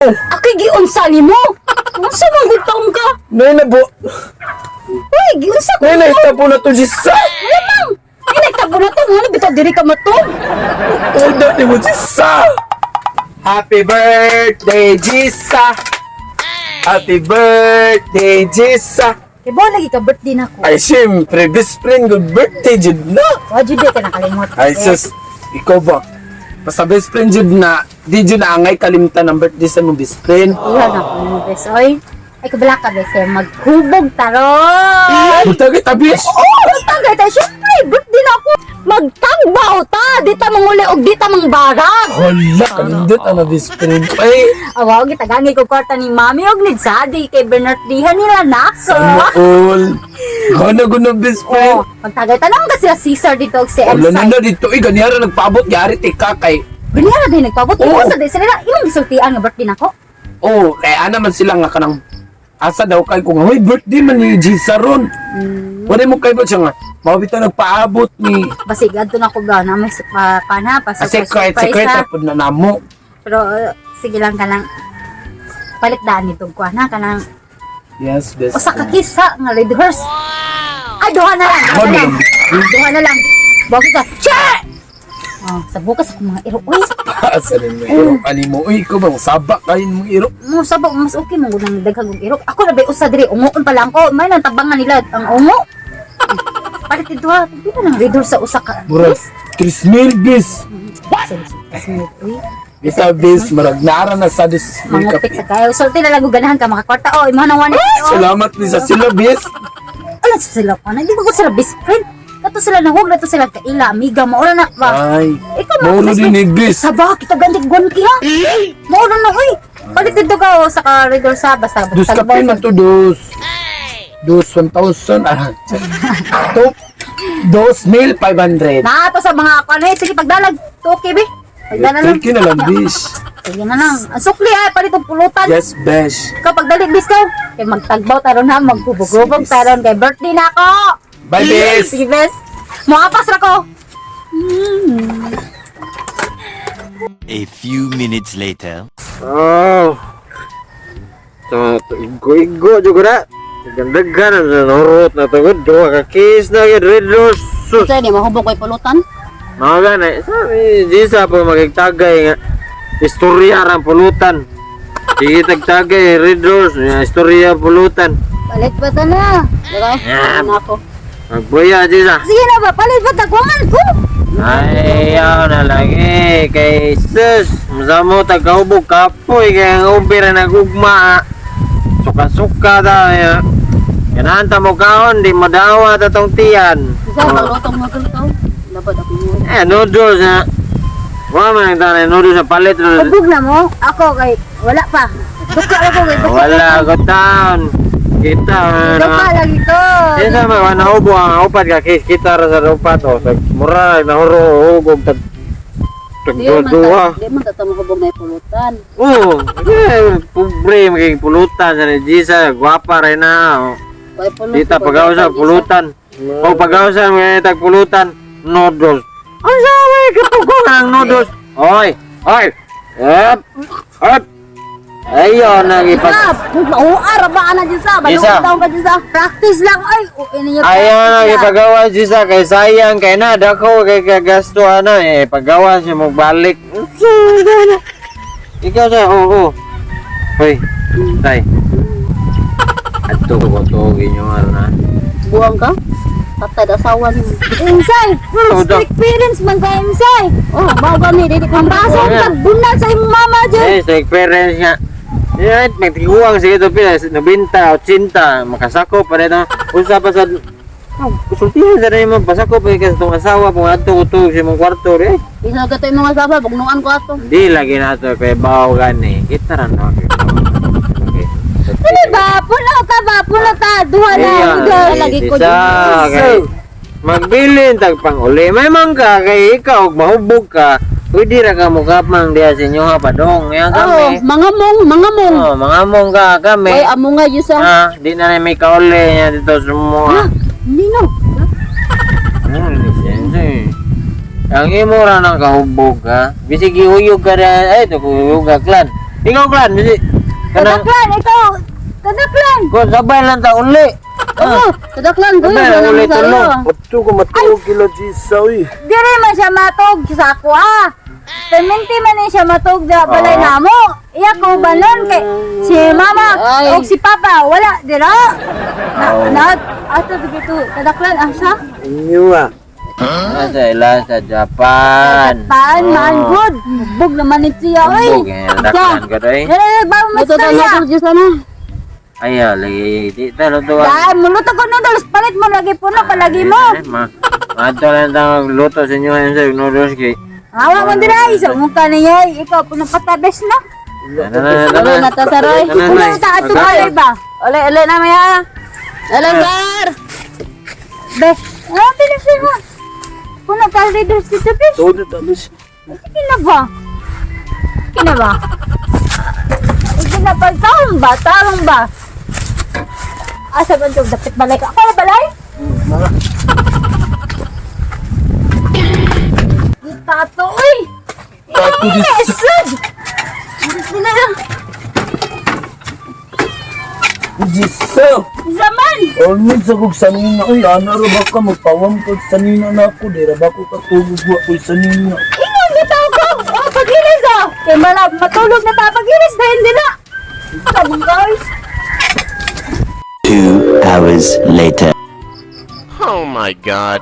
Ako'y giunsa nimo. Unsa man gutong ka? Nay na po. Uy, giunsa ko. Nay na po na to Jisa. Lamang. Ay, nagtabo na to. Ano bitaw diri ka matong? Uda ni mo Jisa. Happy birthday Jisa. Happy birthday Jisa. Kaya ba lagi ka birthday na ko? Ay siyempre, best friend, good birthday jud na. Wajud di ka nakalimot. Ay sus, ikaw ba? Basta best friend jud na, di jud na angay kalimtan ang birthday sa mong best friend. Iyan ako mo, bes. Oy, ay kabala ka, bes. Kaya maghubog taron. Butagay tabis. Oh, tagay tayo. Siyempre, birthday na ako. Magtangbaw ta. Di ta manguli o di ta mangbarag. Hala, kanindot ang best friend. Ay, Awaw, gitagangi ko kwarta ni Mami og ni Sadi kay Bernardihan nila nako. sana all. Gana guna best friend. Oh, pagtagay tanong ka sila Caesar dito og si Wala na Emsay. na dito, ganyan nagpaabot, yari tika kay. Ganyan din nagpabot. Oo. Imo sa di sila imong gisultian nga birthday nako. Oh, ana man sila nga kanang asa daw kay kung hoy birthday man ni Jisa ron. Wala mo kay ba siya nga, mabita nagpaabot ni Basig adto na ko ba na may pana pa sa secret ha. po na namo. Pero sige lang kanang palit daan nito ko na kanang Yes, best usa ka friend. kisa nga red horse. Ay duha na lang. Ano lang? Duha na lang. Bakit ka? Che! Oh, sa bukas ako mga iro. Uy, Asa rin mo iro, alimo. Uy, ikaw bang sabak kain mo iro? mo sabag mas okay mo nang daghang og iro. Ako na ba usa diri ungoon pa lang ko. May nang tabangan nila ang ungo. Palit ito ha. Hindi ka nang red horse sa usa ka. Murag, 3,000 bis. Uy, Bisa bis, marag nara na sa dus. mangupit sa kayo. Sulti na lang og ganahan ka mga kwarta. Oh, imo nang one. Salamat bis sa sila bis. Ala sa sila pa na. Hindi ko sila best friend. Kato sila nahug na to sila kaila amiga mo na ba. Ay, Ikaw maulo best din friend. ni bis. Saba kita gandig gonki ha. Mo na uy. Palit dito ka sa ka red horse ha basta Dus ka labaw na sa- to dus. Dus 1,000. Top. 2,500. Na to sa mga kanay sige pagdalag. Okay be. Pagdalag lang. Thank you na lang bis. Sige na lang. Ang sukli ay palit og pulutan. Yes, besh. Kapag dali bis ka. Kay magtagbaw taron ha, maghubog-hubog Sige. taron kay birthday na ako. Bye, bis. Sige bes. Moapas ra ko. A few minutes later. Oh. Igo juga na. Ganda-ganda na norot na tugod. Dua ka kiss na yun. Red Rose. Sus. Sa di mahubog koy pulutan. Mga ganay. Sabi, Jisa po magigtagay nga. Istorya ran pulutan. Sige tagtagay. Red Rose. Istorya pulutan. Palit pa ta na. Dagay. Yeah. Na ako. Magbuya, Jisa. Sige na ba, palit pa tagwangan ko. Ayaw na lagi. Kay sus. Masamo tagaubog kapoy. Kaya ang umpira nagugma. Suka-suka tayo. Kananta mo kaon, di madawa tatong tiyan. Isa paglutong mo ikaw. Dapat ako mo. Noodles na. Wala man ang tanay, noodles sa palit. Ubog na mo. Ako kay wala pa. Duka lang ko kay Wala ko taon. Kita, Duka lagi ko. Isa man, naubo ang upat ka, kita ra sa upat. Mura, nahuro, hugog, tagduwa. Di man tatamo ko na pulutan. Oo, pobre, magiging pulutan sa ni Jisa, gwapa rin na. Kay pulutan. Dita, pagawa sa pulutan. O pagawa sa mga tagpulutan, noodles. Ang sabi, kapugon ang noodles. Oy, oy, ep, ep. Ayun, nagipag... Mauara ba ana Jisa? Jisa. Balong taon ka Jisa. Practice lang ay. Ini Ayaw na ipagawa siya sa kay sayang kay na dako kay kagasto ano pagawa siya magbalik. Ikaw sa oo. Hoy. Tay. Adto ko to ginyo na. Buang ka? Tatay da asawa ni. Insay. Ano daw? Strict parents man ka insay. Oh, mao gani dili ko basa Yeah. pag bunal sa imong mama dyan. Eh, sa experience nga. Yan, magtiguang sige to pila 90 80 makasako pa rin usa pa sa kusultihan sa rin mo pasako pa kasi itong asawa pong ato utog sa mong kwarto rin. Isa ka tayo mga saba, bugnuan ko ato. Di lagi na to kay bawo gani. Kita ra no. Okay. Dili ba? Puno ka ba? Puno ta. Duha na. Ayan, Duha lagi ko isa, dyan. kay magbilin tagpang uli. May mangka kay ikaw mahubog ka. Pwede ra ka mukapang diya sa inyo ha padong. Yan Oh, kami. mga mong. Oh, mga mong ka kami. Oy, amo nga Diyos ah. Di na may kauli niya dito sa mga. Hindi no. Lisense. Ang imo ra nang kahubog ka. Bisig ihuyog ka rin. Ay, ito kuyog ka klan. Ikaw Klan, di kanang Kadaklan, ikaw. Kadaklan. ko sabay lang ta uli. Oo, kadaklan ko Sabay lang uli tulog. Bato ko matulog kila Jisa, uy. Diri man siya matog sa ako Perminti man ni siya matog da balay namo. Iya ko balon kay si mama o si papa wala dira. Na ato dito kadaklan asa. Inyo ah. Nasa ila sa Japan. Paan man good. Bug naman ni siya oy. Bug daklan ka doy. Dere ba mo sana. Ayo lagi di talo tuwa. Dahil muluto ko noodles palit mo lagi puno palagi mo. Mato lang tang luto sa inyo yan sa noodles kay. Awa mo dira isa mo kaniya ikaw puno patabes na. Ano na ta saroy? Puno ta ato balay ba? Ole na maya. Alangar. Be, bilis mo. Puno ka readers dito be. Todo tapos. Kina ba? Kina ba? Kina ba? Tarong ba? Asa ba ito? Dapat balay ka? Ako na balay? Tato, uy! Tato, Isod! Sila lang. Jisa! Zaman! Almost ako sanina, uy, ana ra ba ka magpawam ko sanina na ako, di ra ba ko katulog wa ko sanina. Ingon bitaw ko! Oh, pagilis ah! Kaya matulog na papagilis dahil nila. Sabong guys! 2 hours later. Oh my god.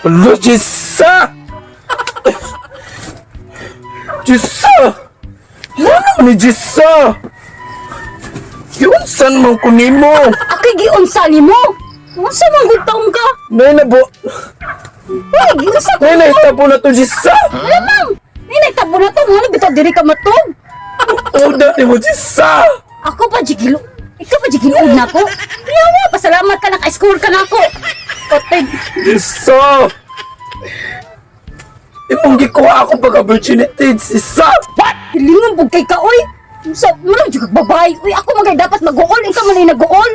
Hello, Jisa! Jisa! Ano ni Jisa? Yunsan man ko nimo. Aki giunsa ni mo! Unsa man gutong ka? May nabo. Uy, giunsa ko May mo! naitapo na to, Jisa. Lamang! Ninagtabo na to, mga bitaw diri ka matog! Uda ni mo, Jisa. Ako pa jigilo. Ikaw pa jigilood na ko. Yawa, pasalamat ka naka-score ka na ako. Oteg. Jisa. Imong gikuha ako pag-opportunity, Jisa. Hilingon po kay ka, oy. Sa murang juga babae. Uy, ako magay dapat mag-uol. Ikaw man ay nag-uol.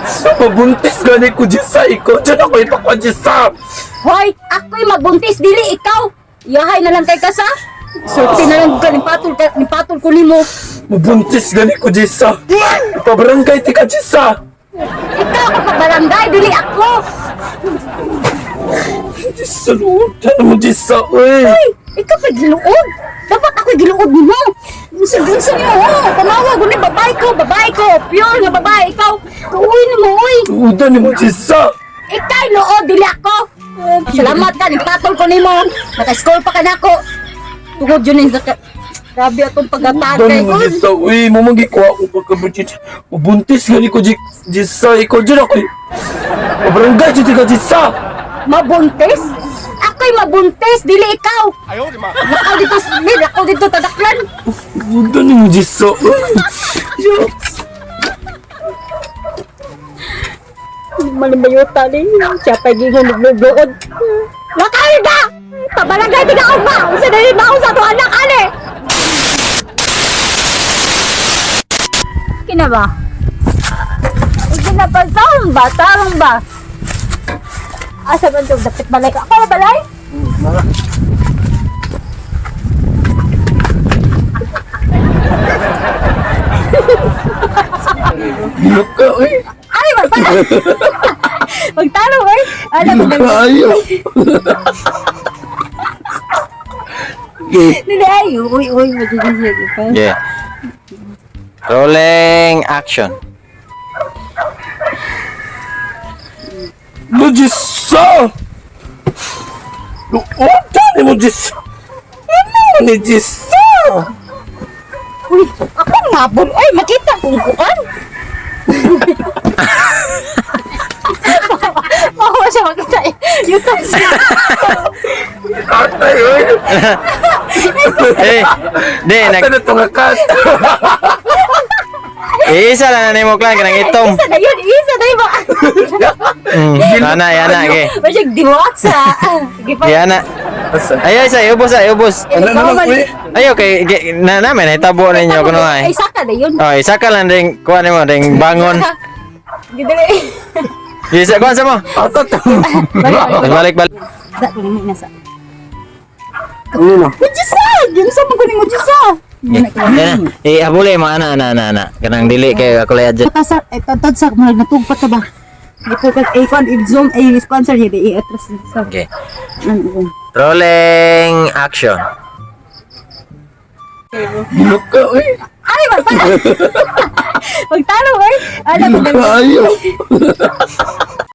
Sa mabuntis gani ko, Jisa. Ikaw dyan ako ipakwa, Jisa. Hoy, ako'y mabuntis. Dili, ikaw. Yahay na lang kay ka sa. Surti na lang ka, nipatol ko nimo. Mabuntis gani ko, Jisa. Ipabarangay ti ka, Jisa. Ikaw ako pa barangay. Dili ako. Jisa, luod. Dyan mo, Jisa. Uy. Uy, ikaw pa giluod. Dapat ako'y giluod nimo. Unsa niyo, oh. Tanawa, guni, babae ko. Pure nga babae, ikaw. Uy, nimo, uy. Luodan ni mo, Jisa. Ikay luod, dili ako. Salamat ka, nagpatol ko nimo. Naka-score pa ka na ako. Tungod yun yung grabe atong pag-atagay Luodan ko. mo, Jisa. Uy, mamagikuha ko pagka-opportunity. Mabuntis gani ko, Jisa. Ikaw dyan ako. Pabarangay dyan ti ka, Jisa. Mabuntis? Ako'y mabuntis, dili ikaw. Lakaw dito, tadaklan. Luodan ni mo, Jisa. Uy. Malimayuta ni, siya pa gingon nagluod. Lakaw na! Pabalagay di ka ako ba? Usa na rin ako sa ito, anak, ali! Kina ba? Tarong ba? Asa ba ito? Dapat balay ka? Ako na balay? Hilok ka, uy. Ay, magpala! Magtalo, eh! Alam mo, Hilok ka, ayaw. Ay, uy, magiging pa. Yeah. Rolling action. Lo, Jisa. Luodan ni mo, Jisa. Ano ni Jisa? Uy, ako mabon. Ay, makita kung kuan. Makuha siya makita. YouTube siya. Atay, uy. Di Ata na ito nga kat. isa lang na nimo Klan kanang itom. Isa na yun, ba? Yana ge. Masyag diwat sa. Sige pa. Yana. Ayo isa ubos. Ano na lang, uy. Ayo kay namin hitabo ninyo kuno Ay, ay. saka na yun. Oh, isa ka lang ding kuha nimo ding bangon. Gidali. Isa kuha sa mo. Ata to. Balik. Da, nasa. Ano na? Mujisa! Yun sa mga kuning mujisa! Abulay mo ana. Kanang dili kay ako lay adjust. Tatasa, tatsa, marag natugpat ka ba? Ito ka, i-zoom, i-sponsor yun, i-atras sa... Okay. Ano? Rolling action. Bulok ka, uy. Ay, magtanong, eh! Ano, Bulok ka, ayaw.